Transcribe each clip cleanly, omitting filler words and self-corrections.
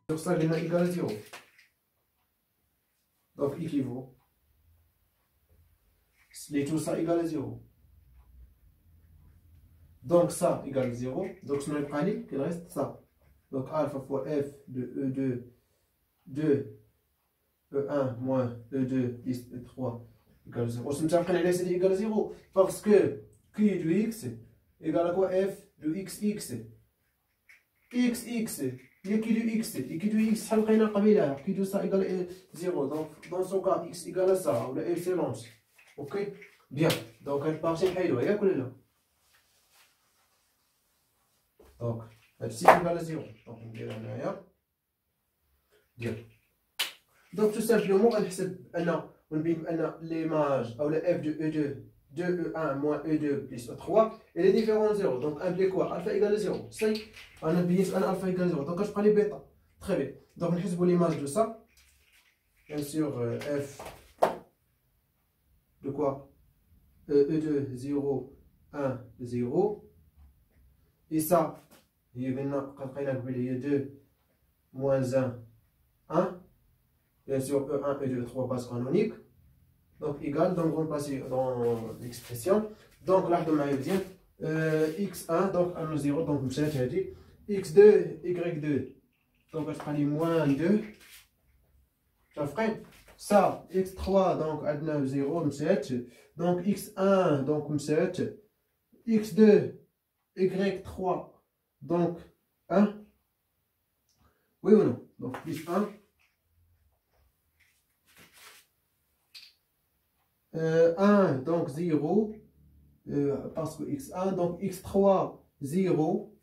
Sur ça, il est égal à 0. Donc, équivaut. Tout ça égale à 0. Donc, ça égale 0. Donc, ce n'est pas qu'il reste ça. Donc, alpha fois f de E2 de E1 moins E2 plus E3 égale 0. On se égale à 0. Parce que Q de x égale à quoi? F de xx. xx. Il y a Q de x. Et Q de x, Q de ça égale à 0. Donc, dans ce cas, x égale à ça. Ou la f s'élance. Ok? Bien. Donc, elle partie حلوة. ياك ولا لا؟ Donc, هادشي égale à 0. Donc, ندير هنايا. Bien. Donc, tout simplement, غنحسب ونبين بأن l'image أو la f de E2 de E1 moins E2 plus E3 elle est différente de 0. Donc, implique quoi? Alpha égale à 0. Ça, on a bien un alpha égale à 0. Donc, je prends les bêta. Très bien. Donc, on حسب l'image de ça. Bien sûr, f de quoi? E2 0 1 0. Et ça, il y a 2 moins 1 1. Bien sûr, E1 et 2, 3 bases canoniques. Donc, égal, donc on passe dans l'expression. Donc, là, on a bien x1, donc 1 0, donc on s'est dit x2, y2. Donc, on prend les moins 2. Ça ferait ça, x3, donc on 0, on s'est donc x1, donc on s'est x2, y3, donc 1. Oui ou non? Donc, plus 1. 1, donc 0, parce que x1, donc x3, 0,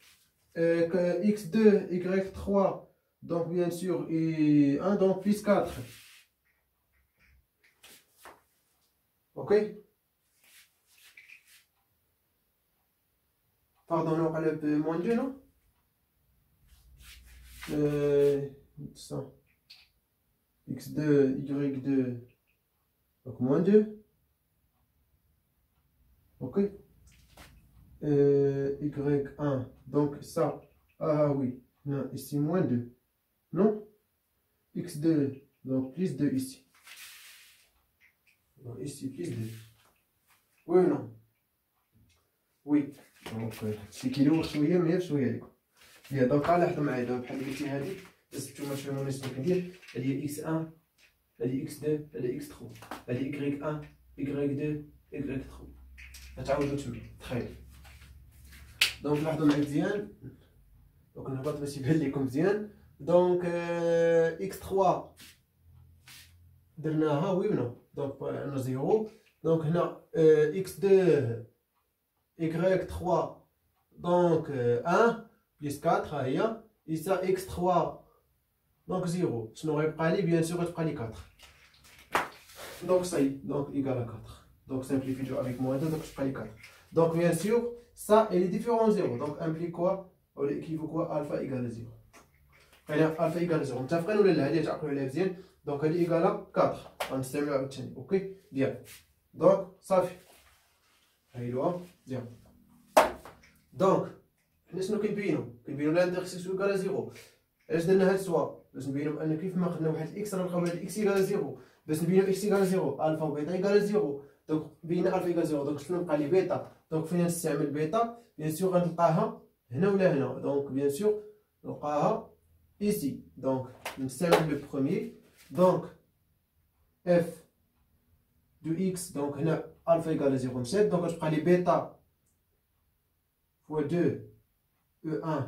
x2, y3, donc bien sûr, et 1, donc plus 4. Ok? Pardon, on a moins 2, non? Ça. x2, y2, donc moins 2. Ok. Y1. Donc ça. Ah oui. Non, ici moins 2. Non. X2. Donc plus 2 ici. Donc ici plus 2. Oui ou non? Oui. Donc شي كيلو شويه ماشي شويه لكم. هي دونك لاحظوا معايا دابا بحال اللي قلتي هذه باش نتوما تفهموني شنو كندير. هذه x1 هذه x2 هذه x3 هذه y1 y2 y3. نتعاودو تما. تخيل. دونك لاحظوا معايا مزيان. دونك نهبط باش يبان لكم مزيان. دونك x3 درناها وي و نو. دونك عندنا 0. دونك هنا x2 y3 دونك 1 بلس 4 ها هي. et ça x3 دونك 0. شنو غيبقى لي؟ بيان سور غتبقى لي 4. دونك صاي دونك ايكال 4. Donc simplifie avec moins 2, donc je prends les 4. Donc bien sûr, ça elle est différent de 0. Donc implique quoi? Ou l'équivaut quoi? Alpha égale à 0. Alpha égale à 0. On t'apprend ou là, donc elle est égale à 4. On s'est mis. Ok? Bien. Donc ça fait. Bien. Donc, nous كنبينو l'intersection égale à 0. علاش درنا هاد السوا؟ باش نبينو بان كيف ما خدنا واحد اكس غنلقاو هاد اكس égale à 0. باش نبينو اكس égale à 0. الفا وبيتا égale à 0. دونك بينا الفا égale 0. دونك شنو بقى لي بيتا؟ دونك فين نستعمل بيتا؟ بيان سور غنلقاها هنا ولا هنا. دونك بيان سور نلقاها ici. دونك نستعمل لو بروميي. دونك اف دو اكس دونك هنا الفا égale à 0 مشات. دونك غتبقى لي بيتا فوا 2 E1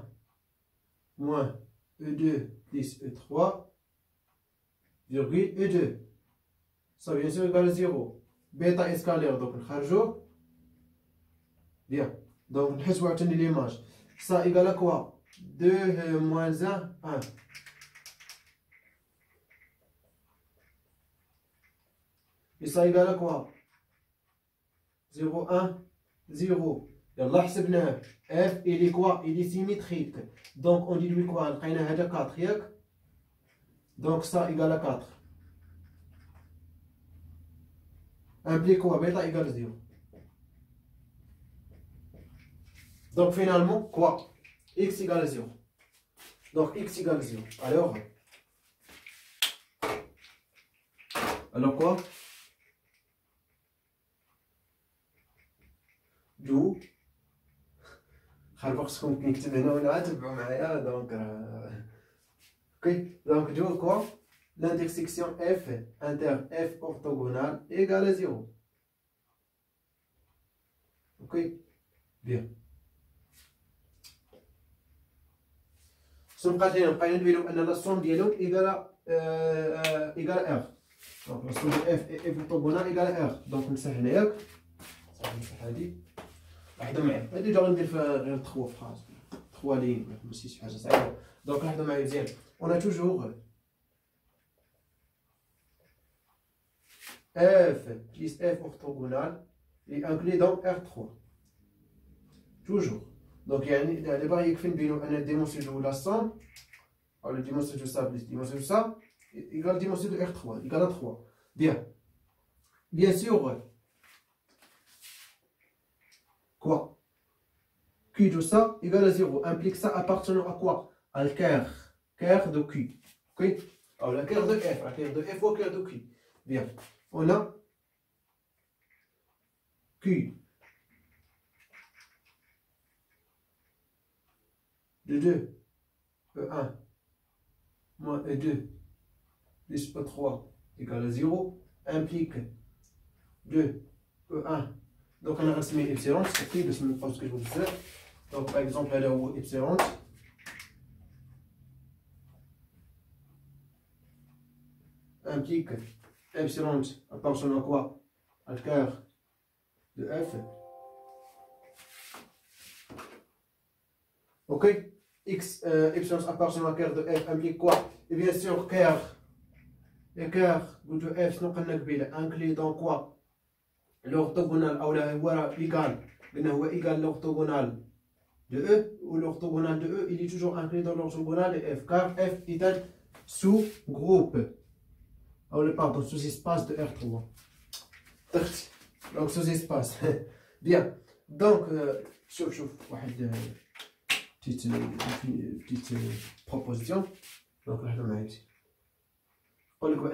moins E2 plus E3 virgule E2. Ça bien sûr égale à 0. Bêta est scalaire, donc نخرجو. Bien. Donc نحسبو عاوتاني l'image. Ça égale à quoi? 2 moins 1 1. Et ça égale à quoi? 0 1 0. يلا حسبناه. F il est quoi? Il est symétrique. Donc on dit quoi? لقينا هذا 4 ياك. Donc ça égale à 4. Implique quoi? Bêta égale 0. Donc finalement quoi? X égale à 0. Donc x égale 0. Alors quoi? Do خليكم نكتب هنا ولا تبعوا معايا دونك اوكي دونك دو كوا l'intersection f inter f orthogonale égale à 0. Ok, bien. سنبقى ندويو ان لا سوم ديالهم ايكال ار. دونك لا سوم ديال اف اف orthogonale ايكال ار. دونك نمسح هنايا صافي نمسح هادي لحظه معايا. هادي دابا ندير فيها غير 3 فراز 3 لين ماشي شي حاجه صعيبه. دونك لحظه معايا مزيان. On a toujours f plus f orthogonale est inclus dans R3. Toujours. Donc, il y a des barrières qui font une dimension de la somme. Alors, la dimension de ça plus la dimension de ça égale la dimension de R3, égale à 3. Bien. Bien sûr, quoi? Q de ça égale à 0. Implique ça appartenant à quoi? À le quart de Q. Ok? Alors, la quart de F, la quart de F ou la quart de Q. Bien. On a Q de 2 E1 moins E2 plus E3 égale à 0 implique 2 E1. Donc on a résumé epsilon, c'est ok, parce que je vous dis. Donc par exemple, là où epsilon implique epsilon appartenant à quoi? À le quart de F. Ok? X epsilon appartenant à quart de F implique quoi? Et bien sûr, quart de F, nous avons inclus dans quoi? L'orthogonal, ou là, voilà, égal l'orthogonal de E, ou l'orthogonal de E, il est toujours inclus dans l'orthogonal de F, car F est un sous-groupe. Pardon, sous-espace de R3. Donc, sous-espace. Bien. Donc, شوف petite proposition. Donc, là, je vais on le voit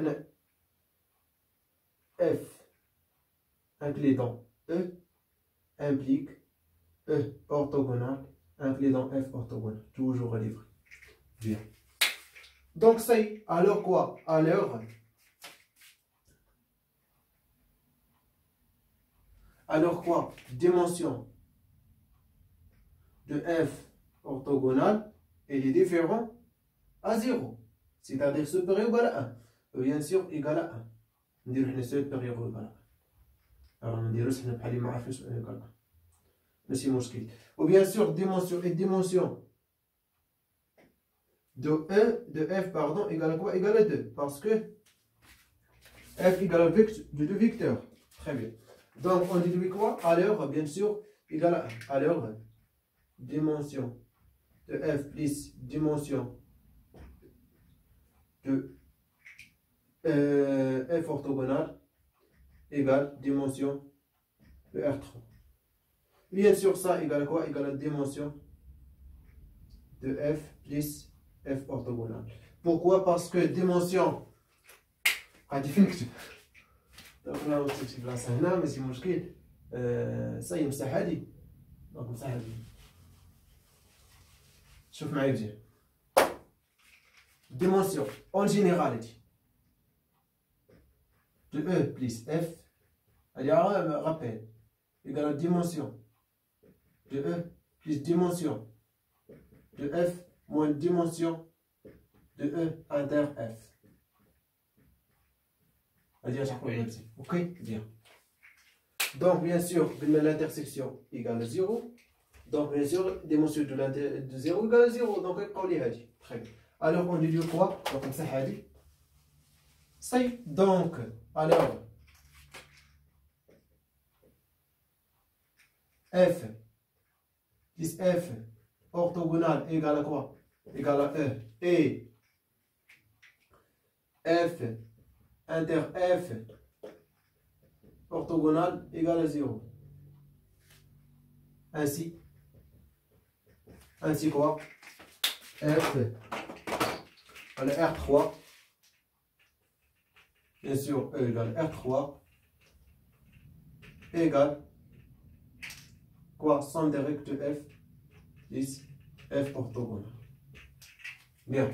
F inclus dans E implique E orthogonal inclus dans F orthogonal. Toujours livré. Bien. Donc, c'est alors quoi? Alors quoi? Dimension de F orthogonale, elle est différente à 0. C'est-à-dire supérieur ou égal à 1. Bien sûr, égal à 1. On dirait que c'est supérieur ou égal à 1. Alors, on dirait que c'est pas égal à 1. Mais c'est mouskil. Ou bien sûr, dimension de E, de F, pardon, égale à quoi? Égale à 2. Parce que F égale à de 2 vecteurs. Très bien. Donc, on déduit quoi? À l'heure, bien sûr, égale à 1. À l'heure, dimension de F plus dimension de F orthogonale égale dimension de R3. Bien sûr, ça égale à quoi? Égale à dimension de F plus F orthogonale. Pourquoi? Parce que dimension donc là, on se dit place هنا ماشي مشكل. ça يمسح هادي. donc نمسح هادي. شوف معايا مزيان. dimension en généralité de E plus F, allez, rappel, égale à dimension de E plus dimension de F moins dimension de E inter F. Ok, bien. Donc, bien sûr, l'intersection égale à 0. Donc, bien sûr, dimension de 0 égale à 0. Donc, on les a dit. Très bien. Alors, on déduit quoi? Donc, comme ça, a dit. C'est donc, alors, F plus F orthogonale égale à quoi? Égale à E. Et F inter F orthogonale égale à 0. Ainsi quoi? F Alors R3, bien sûr, E égale R3 égale quoi? Somme des rectes F, 10, F orthogonale. Bien.